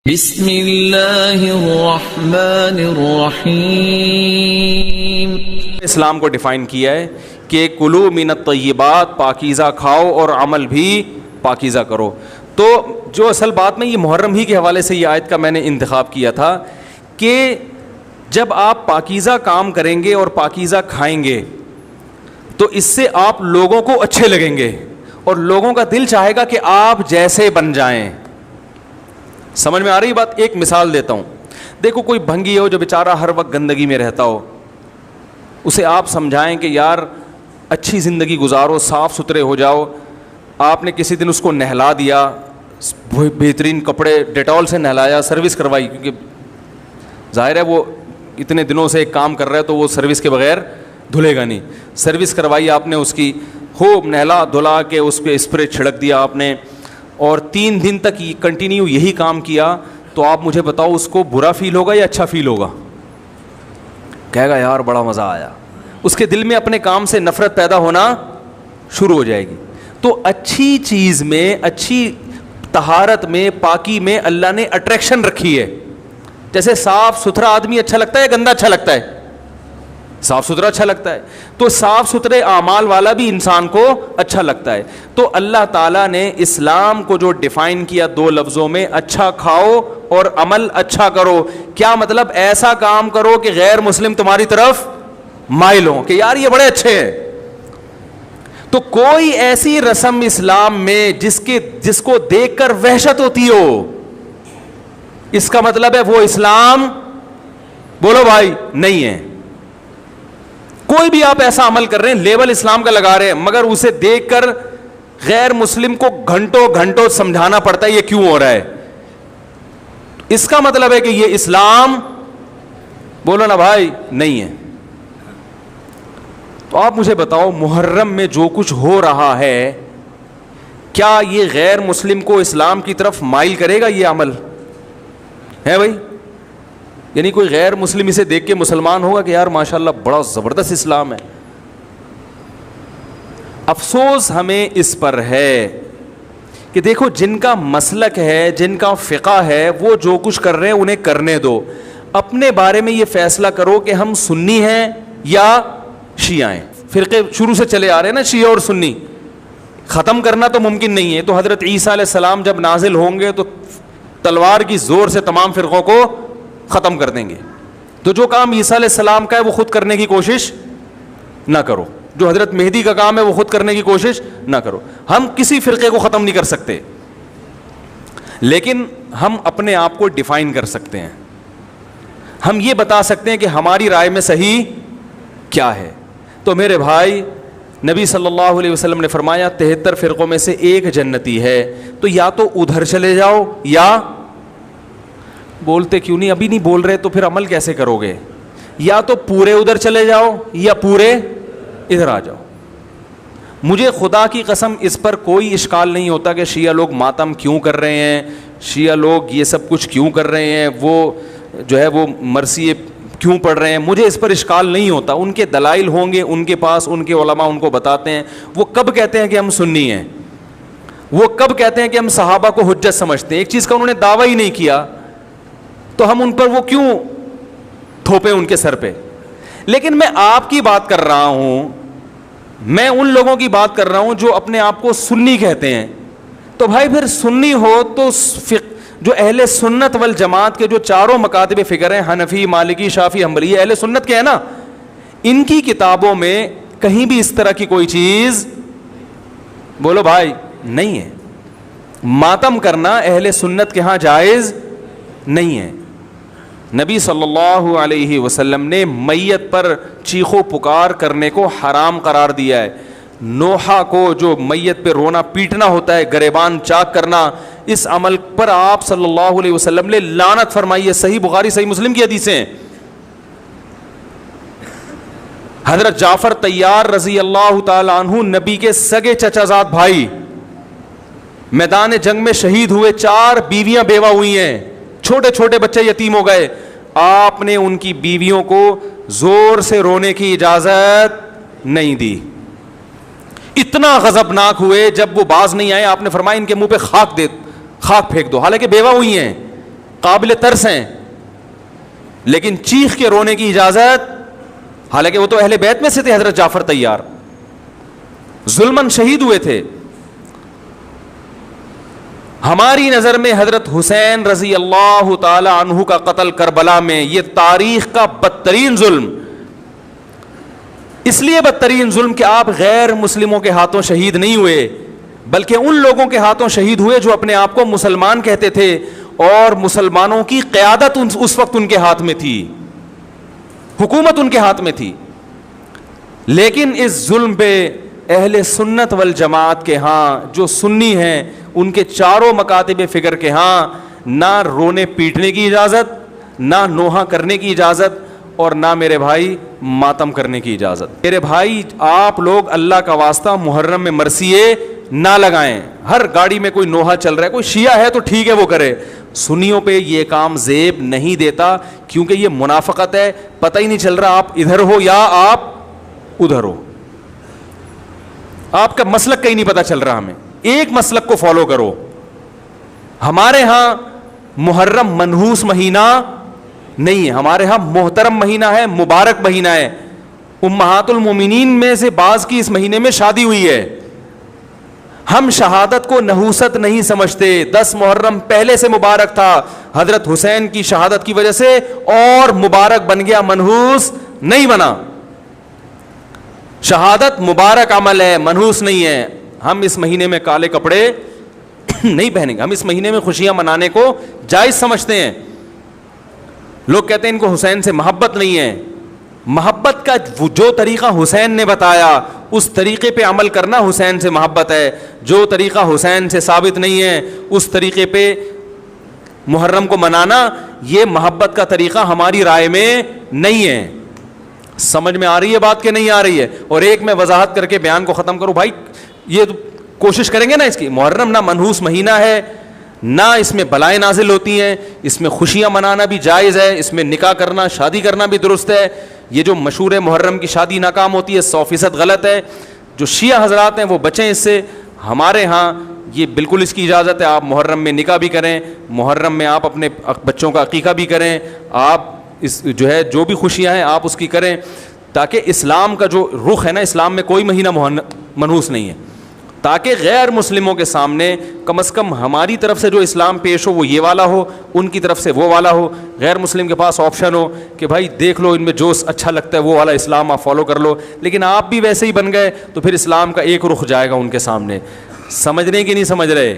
بسم اللہ الرحمن الرحیم۔ اسلام کو ڈیفائن کیا ہے کہ کلو من الطیبات، پاکیزہ کھاؤ اور عمل بھی پاکیزہ کرو۔ تو جو اصل بات میں یہ محرم ہی کے حوالے سے یہ آیت کا میں نے انتخاب کیا تھا کہ جب آپ پاکیزہ کام کریں گے اور پاکیزہ کھائیں گے تو اس سے آپ لوگوں کو اچھے لگیں گے اور لوگوں کا دل چاہے گا کہ آپ جیسے بن جائیں۔ سمجھ میں آ رہی بات؟ ایک مثال دیتا ہوں۔ دیکھو کوئی بھنگی ہو جو بیچارہ ہر وقت گندگی میں رہتا ہو، اسے آپ سمجھائیں کہ یار اچھی زندگی گزارو، صاف ستھرے ہو جاؤ۔ آپ نے کسی دن اس کو نہلا دیا، بہترین کپڑے ڈیٹول سے نہلایا، سروس کروائی، کیونکہ ظاہر ہے وہ اتنے دنوں سے ایک کام کر رہا ہے تو وہ سروس کے بغیر دھلے گا نہیں۔ سروس کروائی آپ نے، اس کی خوب نہلا دھلا کے اس پہ اسپرے چھڑک دیا آپ نے، اور 3 دن تک کنٹینیو یہی کام کیا، تو آپ مجھے بتاؤ اس کو برا فیل ہوگا یا اچھا فیل ہوگا؟ کہے گا یار بڑا مزہ آیا۔ اس کے دل میں اپنے کام سے نفرت پیدا ہونا شروع ہو جائے گی۔ تو اچھی چیز میں، اچھی طہارت میں، پاکی میں اللہ نے اٹریکشن رکھی ہے۔ جیسے صاف ستھرا آدمی اچھا لگتا ہے، گندا اچھا لگتا ہے؟ صاف ستھرا اچھا لگتا ہے۔ تو صاف ستھرے اعمال والا بھی انسان کو اچھا لگتا ہے۔ تو اللہ تعالیٰ نے اسلام کو جو ڈیفائن کیا 2 لفظوں میں، اچھا کھاؤ اور عمل اچھا کرو۔ کیا مطلب؟ ایسا کام کرو کہ غیر مسلم تمہاری طرف مائل ہوں کہ یار یہ بڑے اچھے ہیں۔ تو کوئی ایسی رسم اسلام میں جس کو دیکھ کر وحشت ہوتی ہو، اس کا مطلب ہے وہ اسلام، بولو بھائی، نہیں ہے۔ کوئی بھی آپ ایسا عمل کر رہے ہیں، لیبل اسلام کا لگا رہے ہیں، مگر اسے دیکھ کر غیر مسلم کو گھنٹوں گھنٹوں سمجھانا پڑتا ہے یہ کیوں ہو رہا ہے، اس کا مطلب ہے کہ یہ اسلام، بولو نا بھائی، نہیں ہے۔ تو آپ مجھے بتاؤ محرم میں جو کچھ ہو رہا ہے، کیا یہ غیر مسلم کو اسلام کی طرف مائل کرے گا؟ یہ عمل ہے بھائی؟ یعنی کوئی غیر مسلم اسے دیکھ کے مسلمان ہوگا کہ یار ماشاءاللہ بڑا زبردست اسلام ہے؟ افسوس ہمیں اس پر ہے کہ دیکھو جن کا مسلک ہے، جن کا فقہ ہے، وہ جو کچھ کر رہے ہیں انہیں کرنے دو۔ اپنے بارے میں یہ فیصلہ کرو کہ ہم سنی ہیں یا شیعہ ہیں۔ فرقے شروع سے چلے آ رہے ہیں نا، شیعہ اور سنی، ختم کرنا تو ممکن نہیں ہے۔ تو حضرت عیسیٰ علیہ السلام جب نازل ہوں گے تو تلوار کی زور سے تمام فرقوں کو ختم کر دیں گے۔ تو جو کام عیسیٰ علیہ السلام کا ہے وہ خود کرنے کی کوشش نہ کرو، جو حضرت مہدی کا کام ہے وہ خود کرنے کی کوشش نہ کرو۔ ہم کسی فرقے کو ختم نہیں کر سکتے، لیکن ہم اپنے آپ کو ڈیفائن کر سکتے ہیں۔ ہم یہ بتا سکتے ہیں کہ ہماری رائے میں صحیح کیا ہے۔ تو میرے بھائی، نبی صلی اللہ علیہ وسلم نے فرمایا 73 فرقوں میں سے ایک جنتی ہے، تو یا تو ادھر چلے جاؤ، یا بولتے کیوں نہیں؟ ابھی نہیں بول رہے تو پھر عمل کیسے کرو گے؟ یا تو پورے ادھر چلے جاؤ یا پورے ادھر آ جاؤ۔ مجھے خدا کی قسم اس پر کوئی اشکال نہیں ہوتا کہ شیعہ لوگ ماتم کیوں کر رہے ہیں، شیعہ لوگ یہ سب کچھ کیوں کر رہے ہیں، وہ جو ہے وہ مرثیے کیوں پڑھ رہے ہیں، مجھے اس پر اشکال نہیں ہوتا۔ ان کے دلائل ہوں گے ان کے پاس، ان کے علماء ان کو بتاتے ہیں۔ وہ کب کہتے ہیں کہ ہم سنی ہیں؟ وہ کب کہتے ہیں کہ ہم صحابہ کو حجت سمجھتے ہیں؟ ایک چیز کا انہوں نے دعویٰ ہی نہیں کیا، تو ہم ان پر وہ کیوں تھوپے ان کے سر پہ؟ لیکن میں آپ کی بات کر رہا ہوں، میں ان لوگوں کی بات کر رہا ہوں جو اپنے آپ کو سنی کہتے ہیں۔ تو بھائی پھر سنی ہو تو جو اہل سنت والجماعت کے جو 4 مکاتب فکر ہیں، حنفی، مالکی، شافعی، حنبلی، یہ اہل سنت کے ہیں نا، ان کی کتابوں میں کہیں بھی اس طرح کی کوئی چیز، بولو بھائی، نہیں ہے۔ ماتم کرنا اہل سنت کے ہاں جائز نہیں ہے۔ نبی صلی اللہ علیہ وسلم نے میت پر چیخو پکار کرنے کو حرام قرار دیا ہے۔ نوحہ کو جو میت پہ رونا پیٹنا ہوتا ہے، گریبان چاک کرنا، اس عمل پر آپ صلی اللہ علیہ وسلم نے لعنت فرمائی ہے۔ صحیح بخاری، صحیح مسلم کی حدیثیں ہیں۔ حضرت جعفر طیار رضی اللہ تعالی عنہ نبی کے سگے چچا زاد بھائی میدان جنگ میں شہید ہوئے، 4 بیویاں بیوہ ہوئی ہیں، چھوٹے چھوٹے بچے یتیم ہو گئے۔ آپ نے ان کی بیویوں کو زور سے رونے کی اجازت نہیں دی۔ اتنا غضبناک ہوئے، جب وہ باز نہیں آئے آپ نے فرمایا ان کے منہ پہ خاک پھینک دو، حالانکہ بیوہ ہوئی ہیں۔ قابل ترس ہیں، لیکن چیخ کے رونے کی اجازت، حالانکہ وہ تو اہل بیت میں سے تھے، حضرت جعفر طیار ظلماً شہید ہوئے تھے. ہماری نظر میں حضرت حسین رضی اللہ تعالی عنہ کا قتل کربلا میں یہ تاریخ کا بدترین ظلم، اس لیے بدترین ظلم کہ آپ غیر مسلموں کے ہاتھوں شہید نہیں ہوئے، بلکہ ان لوگوں کے ہاتھوں شہید ہوئے جو اپنے آپ کو مسلمان کہتے تھے اور مسلمانوں کی قیادت اس وقت ان کے ہاتھ میں تھی، حکومت ان کے ہاتھ میں تھی. لیکن اس ظلم پہ اہل سنت والجماعت کے ہاں جو سنی ہیں ان کے چاروں مکاتب فکر کے ہاں نہ رونے پیٹنے کی اجازت، نہ نوحہ کرنے کی اجازت، اور نہ میرے بھائی ماتم کرنے کی اجازت. میرے بھائی آپ لوگ اللہ کا واسطہ محرم میں مرثیے نہ لگائیں. ہر گاڑی میں کوئی نوحہ چل رہا ہے، کوئی شیعہ ہے تو ٹھیک ہے وہ کرے، سنیوں پہ یہ کام زیب نہیں دیتا، کیونکہ یہ منافقت ہے. پتہ ہی نہیں چل رہا آپ ادھر ہو یا آپ ادھر ہو، آپ کا مسلک کہیں نہیں پتہ چل رہا. ہمیں ایک مسلک کو فالو کرو. ہمارے ہاں محرم منحوس مہینہ نہیں ہے، ہمارے ہاں محترم مہینہ ہے، مبارک مہینہ ہے. امہات المومنین میں سے بعض کی اس مہینے میں شادی ہوئی ہے. ہم شہادت کو نحوست نہیں سمجھتے. 10 محرم پہلے سے مبارک تھا، حضرت حسین کی شہادت کی وجہ سے اور مبارک بن گیا، منحوس نہیں بنا. شہادت مبارک عمل ہے، منحوس نہیں ہے. ہم اس مہینے میں کالے کپڑے نہیں پہنیں گے، ہم اس مہینے میں خوشیاں منانے کو جائز سمجھتے ہیں. لوگ کہتے ہیں ان کو حسین سے محبت نہیں ہے. محبت کا جو طریقہ حسین نے بتایا اس طریقے پہ عمل کرنا حسین سے محبت ہے. جو طریقہ حسین سے ثابت نہیں ہے اس طریقے پہ محرم کو منانا یہ محبت کا طریقہ ہماری رائے میں نہیں ہے. سمجھ میں آ رہی ہے بات کہ نہیں آ رہی ہے؟ اور ایک میں وضاحت کر کے بیان کو ختم کروں. بھائی یہ کوشش کریں گے نا اس کی، محرم نہ منحوس مہینہ ہے، نہ اس میں بلائیں نازل ہوتی ہیں، اس میں خوشیاں منانا بھی جائز ہے، اس میں نکاح کرنا، شادی کرنا بھی درست ہے. یہ جو مشہور ہے محرم کی شادی ناکام ہوتی ہے 100% غلط ہے. جو شیعہ حضرات ہیں وہ بچیں اس سے. ہمارے ہاں یہ بالکل اس کی اجازت ہے، آپ محرم میں نکاح بھی کریں، محرم میں آپ اپنے بچوں کا عقیقہ بھی کریں، آپ اس جو ہے جو بھی خوشیاں ہیں آپ اس کی کریں، تاکہ اسلام کا جو رخ ہے نا، اسلام میں کوئی مہینہ منحوس نہیں ہے، تاکہ غیر مسلموں کے سامنے کم از کم ہماری طرف سے جو اسلام پیش ہو وہ یہ والا ہو، ان کی طرف سے وہ والا ہو. غیر مسلم کے پاس آپشن ہو کہ بھائی دیکھ لو ان میں جو اچھا لگتا ہے وہ والا اسلام آپ فالو کر لو، لیکن آپ بھی ویسے ہی بن گئے تو پھر اسلام کا ایک رخ جائے گا ان کے سامنے. سمجھنے کی نہیں سمجھ رہے؟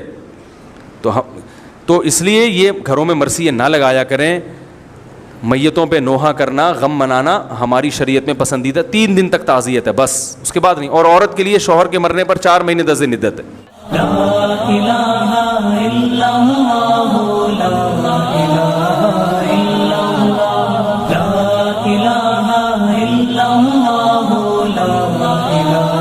تو اس لیے یہ گھروں میں مرثیے نہ لگایا کریں. میتوں پہ نوحہ کرنا، غم منانا ہماری شریعت میں پسندیدہ. 3 دن تک تعزیت ہے بس، اس کے بعد نہیں. اور عورت کے لیے شوہر کے مرنے پر 4 مہینے 10 دن عدت ہے. لا الہ الا اللہ، لا الہ الا اللہ، لا الہ الا اللہ، لا الہ